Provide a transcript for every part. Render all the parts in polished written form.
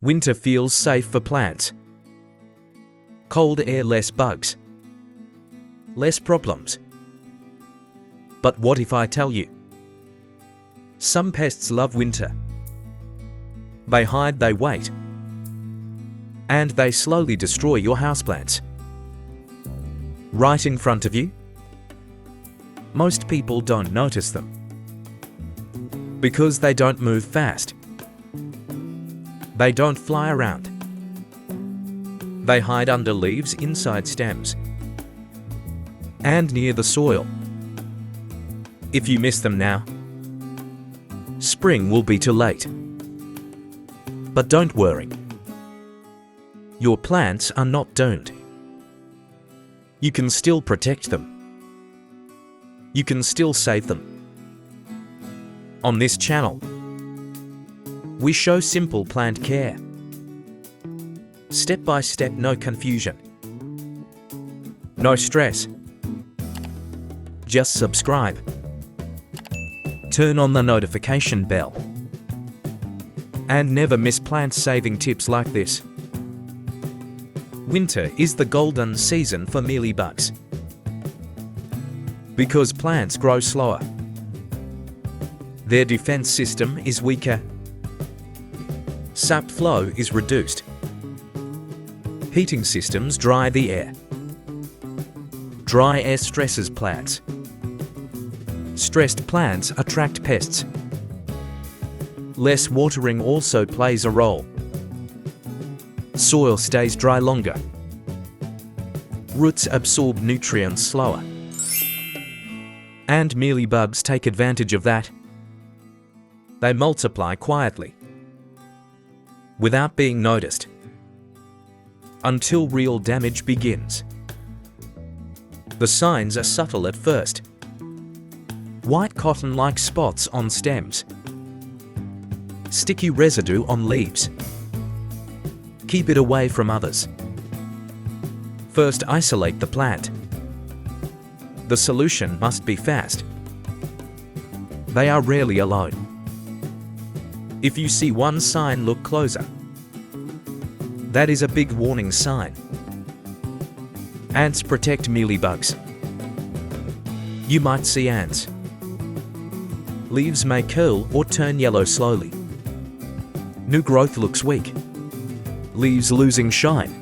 Winter feels safe for plants. Cold air, less bugs. Less problems. But what if I tell you? Some pests love winter. They hide, they wait, and they slowly destroy your houseplants. Right in front of you. Most people don't notice them because they don't move fast. They don't fly around. They hide under leaves, inside stems, and near the soil. If you miss them now, spring will be too late. But don't worry. Your plants are not doomed. You can still protect them. You can still save them. On this channel, we show simple plant care. Step by step, no confusion. No stress. Just subscribe. Turn on the notification bell. And never miss plant-saving tips like this. Winter is the golden season for mealybugs. Because plants grow slower. Their defense system is weaker. Sap flow is reduced. Heating systems dry the air. Dry air stresses plants. Stressed plants attract pests. Less watering also plays a role. Soil stays dry longer. Roots absorb nutrients slower. And mealybugs take advantage of that. They multiply quietly, without being noticed, until real damage begins. The signs are subtle at first. White cotton-like spots on stems. Sticky residue on leaves. Keep it away from others. First, isolate the plant. The solution must be fast. They are rarely alone. If you see one sign, look closer. That is a big warning sign. Ants protect mealybugs. You might see ants. Leaves may curl or turn yellow slowly. New growth looks weak. Leaves losing shine.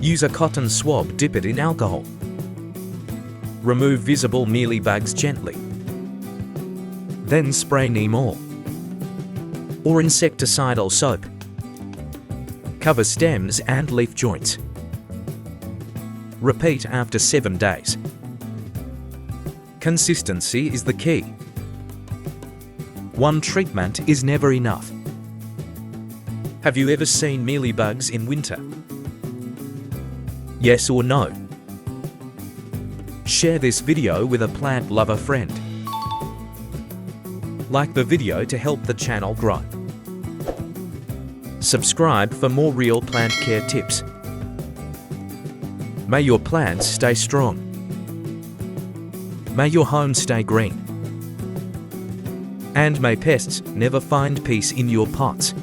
Use a cotton swab, dip it in alcohol. Remove visible mealybugs gently. Then spray neem oil or insecticidal soap. Cover stems and leaf joints. Repeat after 7 days. Consistency is the key. One treatment is never enough. Have you ever seen mealybugs in winter? Yes or no? Share this video with a plant lover friend. Like the video to help the channel grow. Subscribe for more real plant care tips. May your plants stay strong. May your home stay green. And may pests never find peace in your pots.